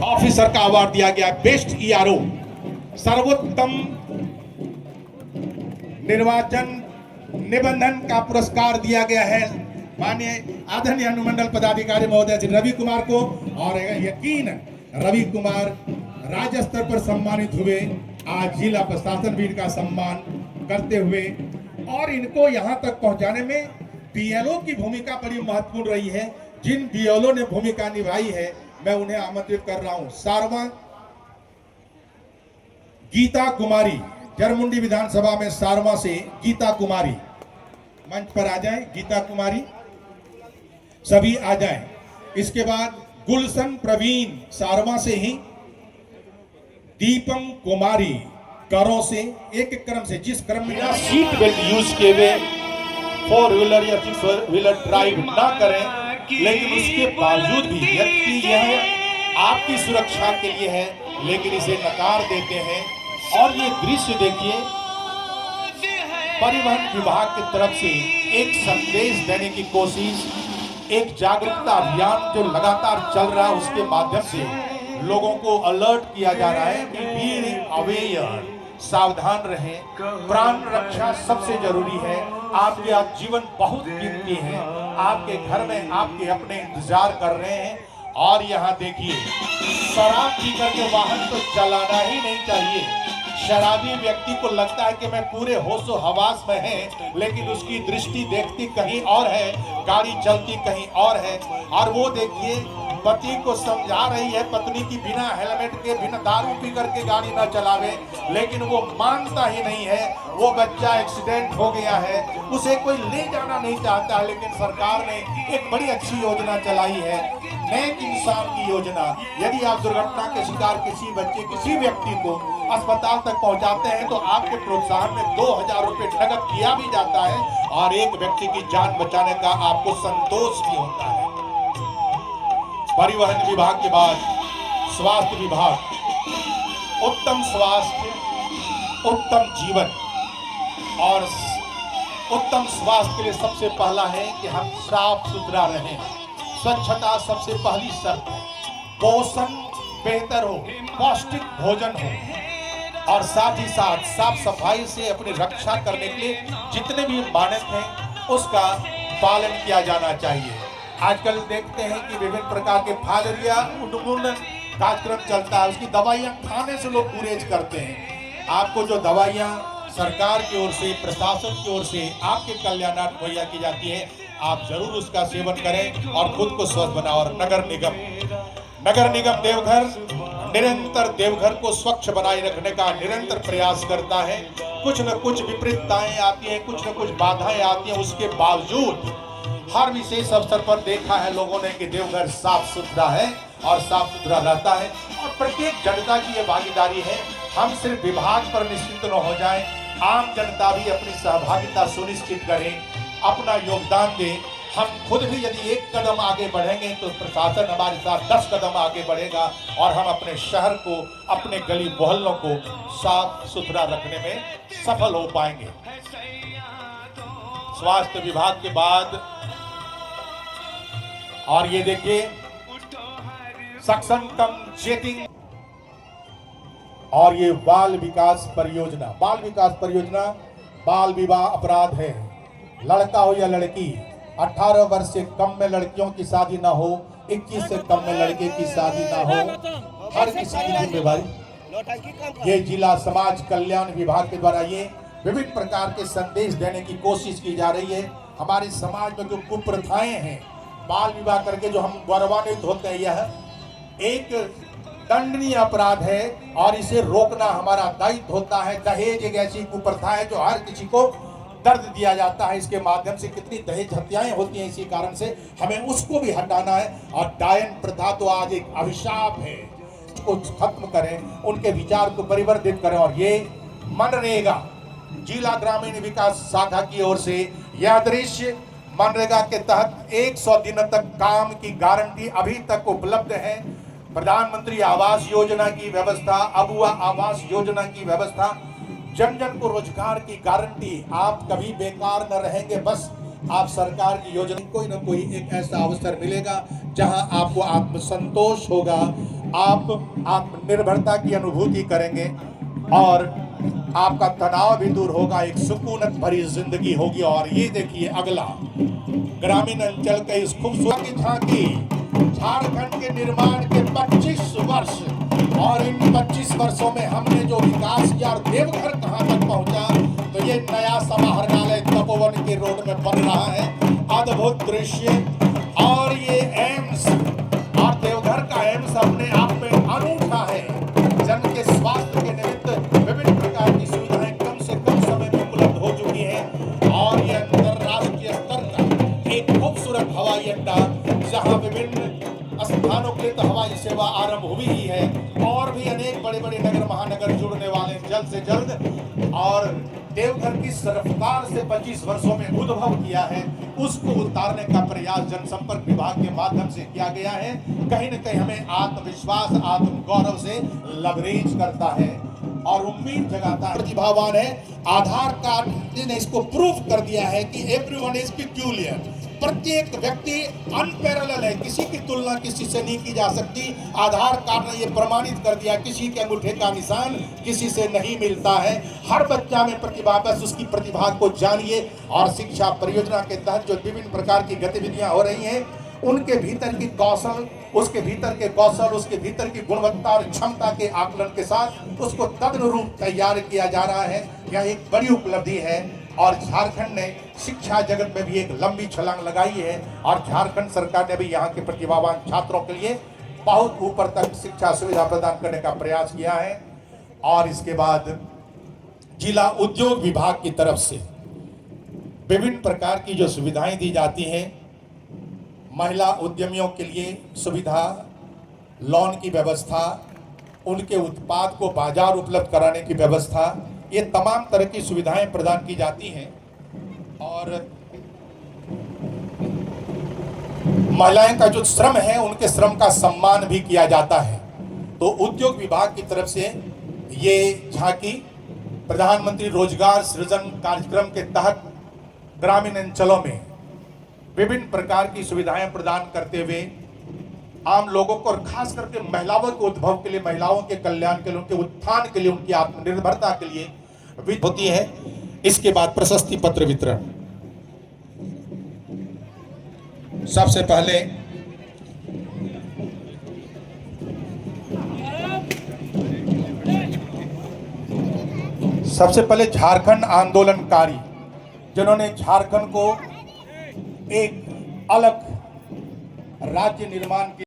Officer का award दिया गया, बेस्ट ईआरओ, सर्वोत्तम निर्वाचन निबंधन का पुरस्कार दिया गया है माननीय आदरणीय अनुमंडल पदाधिकारी महोदय श्री रवि कुमार को। और यकीन रवि कुमार राज्य स्तर पर सम्मानित हुए, आज जिला प्रशासन भी इनका सम्मान करते हुए, और इनको यहां तक पहुंचाने में बीएलओ की भूमिका बड़ी महत्वपूर्ण रही है। जिन बीएलओ ने भूमिका निभाई है मैं उन्हें आमंत्रित कर रहा हूं। सारवा गीता कुमारी, जरमुंडी विधानसभा में सारवा से गीता कुमारी मंच पर आ जाए। गीता कुमारी सभी आ जाए। इसके बाद गुलशन प्रवीण सारवा से ही, दीपम कुमारी करों से, एक एक क्रम से, जिस क्रम में सीट बेल्ट यूज किए हुए 4 व्हीलर या 6 व्हीलर ड्राइव ना करें, लेकिन उसके बावजूद भी व्यक्ति यह आपकी सुरक्षा के लिए है लेकिन इसे नकार देते हैं। और ये दृश्य देखिए, परिवहन विभाग की तरफ से एक संदेश देने की कोशिश, एक जागरूकता अभियान जो लगातार चल रहा है, उसके माध्यम से लोगों को अलर्ट किया जा रहा है कि बी अवेयर, सावधान रहें, प्राण रक्षा सबसे जरूरी है। आपके जीवन बहुत कीमती है, आपके घर में आपके अपने इंतजार कर रहे हैं। और यहाँ देखिए, शराब पी करके वाहन तो चलाना ही नहीं चाहिए। शराबी व्यक्ति को लगता है कि मैं पूरे होशो हवास में है, लेकिन उसकी दृष्टि देखती कहीं और है, गाड़ी चलती कहीं और है। और वो देखिए, पति को समझा रही है पत्नी की बिना हेलमेट के, बिना दारू पी करके गाड़ी ना चलावे, लेकिन वो मानता ही नहीं है। वो बच्चा एक्सीडेंट हो गया है, उसे कोई ले जाना नहीं चाहता, लेकिन सरकार ने एक बड़ी अच्छी योजना चलाई है, नेक इंसान की योजना। यदि आप दुर्घटना के शिकार किसी बच्चे, किसी व्यक्ति को अस्पताल तक पहुंचाते हैं तो आपके प्रोत्साहन में 2000 रुपए नगद दिया भी जाता है और एक व्यक्ति की जान बचाने का आपको संतोष भी होता है। परिवहन विभाग के बाद स्वास्थ्य विभाग, उत्तम स्वास्थ्य, उत्तम जीवन, और उत्तम स्वास्थ्य के लिए सबसे पहला है कि हम साफ सुथरा रहें। स्वच्छता सबसे पहली शर्त है। पोषण बेहतर हो, पौष्टिक भोजन हो, और साथ ही साथ साफ सफाई से अपनी रक्षा करने के लिए जितने भी मानक हैं उसका पालन किया जाना चाहिए। आजकल देखते हैं कि विभिन्न प्रकार के फालरिया उन्मूलन कार्यक्रम चलता है, उसकी दवाइयां खाने से लोग गुरेज करते हैं। आपको जो दवाइयां सरकार की ओर से, प्रशासन की ओर से आपके कल्याणार्थ मुहैया की जाती है, आप जरूर उसका सेवन करें और खुद को स्वस्थ बनाओ। और नगर निगम देवघर निरंतर देवघर को स्वच्छ बनाए रखने का निरंतर प्रयास करता है। कुछ न कुछ विपरीतताएं आती हैं, कुछ न कुछ बाधाएं आती हैं, उसके बावजूद हर विशेष अवसर पर देखा है लोगों ने कि देवघर साफ सुथरा है और साफ सुथरा रहता है। और प्रत्येक जनता की यह भागीदारी है। हम सिर्फ विभाग पर निश्चित न हो जाएं, आम जनता भी अपनी सहभागिता सुनिश्चित करें, अपना योगदान दें। हम खुद भी यदि एक कदम आगे बढ़ेंगे तो प्रशासन हमारे साथ 10 कदम आगे बढ़ेगा और हम अपने शहर को, अपने गली मोहल्लों को साफ सुथरा रखने में सफल हो पाएंगे। स्वास्थ्य विभाग के बाद, और ये देखिए, सक्षम कम चेटिंग, और ये बाल विकास परियोजना। बाल विकास परियोजना बाल विवाह अपराध है। लड़का हो या लड़की, 18 वर्ष से कम में लड़कियों की शादी ना हो, 21 से कम में लड़के की शादी ना हो, हर किसी की जिम्मेवारी। ये जिला समाज कल्याण विभाग के द्वारा ये विभिन्न प्रकार के संदेश देने की कोशिश की जा रही है। हमारे समाज में जो कुप्रथाएं हैं, बाल विवाह करके जो हम गौरवान्वित होते हैं, यह एक दंडनीय अपराध है और इसे रोकना हमारा दायित्व होता है। दहेज एक ऐसी कुप्रथा है जो हर किसी को दर्द दिया जाता है, इसके माध्यम से कितनी दहेज हत्याएं होती हैं। इसी कारण से हमें उसको भी हटाना है। और डायन प्रथा तो आज एक अभिशाप है, उसको खत्म करें, उनके विचार को परिवर्तित करें। और ये मनरेगा जिला ग्रामीण विकास शाखा की ओर से यह दृश्य, मनरेगा के तहत 100 दिन तक काम की गारंटी अभी तक उपलब्ध है। प्रधानमंत्री आवास योजना की व्यवस्था, अबुआ आवास योजना की व्यवस्था, जन जन को रोजगार की गारंटी। आप कभी बेकार न रहेंगे, बस आप सरकार की योजना, कोई ना कोई एक ऐसा अवसर मिलेगा जहां आपको आत्मसंतोष होगा, आप आत्मनिर्भरता की अनुभूति करेंगे और आपका तनाव भी दूर होगा, एक सुकूनत भरी जिंदगी होगी। और ये देखिए अगला ग्रामीण अंचल के इस खूबसूरत की झांकी, झारखंड के निर्माण के 25 वर्ष, और इन 25 वर्षों में हमने जो विकास किया और देवघर कहां तक पहुंचा, तो ये नया समाहरणालय तपोवन के रोड में बन रहा है, अद्भुत दृश्य। और ये एम्स, और देवघर का एम्स अपने आप में अनूठा है। जन के स्वास्थ्य के निमित्त विभिन्न प्रकार की सुविधाएं कम से कम समय में उपलब्ध हो चुकी है। और ये अंतरराष्ट्रीय स्तर का एक खूबसूरत हवाई अड्डा, जहां विभिन्न स्थानों के लिए हवाई सेवा आरंभ हुई ही है, और भी अनेक बड़े बड़े नगर महानगर जुड़ने वाले जल्द से जल्द। और देवघर की रफ्तार से 25 वर्षों में उद्भव किया है, उसको उतारने का प्रयास जनसंपर्क विभाग के माध्यम से किया गया है। कहीं न कहीं हमें आत्मविश्वास, आत्मगौरव से लबरेज करता है और उम्मीद जगाता है। प्रतिभावान है, आधार कार्ड ने इसको प्रूव कर दिया है कि एवरीवन इज पिक्यूलियर, प्रत्येक व्यक्ति अनपैरेलल है, किसी की तुलना किसी से नहीं की जा सकती। आधार कार्ड ने यह प्रमाणित कर दिया, किसी के अंगूठे का निशान किसी से नहीं मिलता है। हर बच्चा में प्रतिभा, बस उसकी प्रतिभा को जानिए। और शिक्षा परियोजना के तहत जो विभिन्न प्रकार की गतिविधियां हो रही हैं, उनके भीतर की कौशल, उसके भीतर के कौशल, उसके भीतर की गुणवत्ता और क्षमता के आकलन के साथ उसको तदनुरूप तैयार किया जा रहा है। यह एक बड़ी उपलब्धि है और झारखंड ने शिक्षा जगत में भी एक लंबी छलांग लगाई है। और झारखंड सरकार ने भी यहाँ के प्रतिभावान छात्रों के लिए बहुत ऊपर तक शिक्षा सुविधा प्रदान करने का प्रयास किया है। और इसके बाद जिला उद्योग विभाग की तरफ से विभिन्न प्रकार की जो सुविधाएं दी जाती हैं, महिला उद्यमियों के लिए सुविधा, लोन की व्यवस्था, उनके उत्पाद को बाजार उपलब्ध कराने की व्यवस्था, ये तमाम तरह की सुविधाएं प्रदान की जाती हैं। और महिलाएं का जो श्रम है, उनके श्रम का सम्मान भी किया जाता है। तो उद्योग विभाग की तरफ से ये झांकी प्रधानमंत्री रोजगार सृजन कार्यक्रम के तहत ग्रामीण अंचलों में विभिन्न प्रकार की सुविधाएं प्रदान करते हुए आम लोगों को, और खास करके महिलाओं के उद्भव के लिए, महिलाओं के कल्याण के लिए, उनके उत्थान के लिए, उनकी आत्मनिर्भरता के लिए होती है। इसके बाद प्रशस्ति पत्र वितरण। सबसे पहले झारखंड आंदोलनकारी, जिन्होंने झारखंड को एक अलग राज्य निर्माण की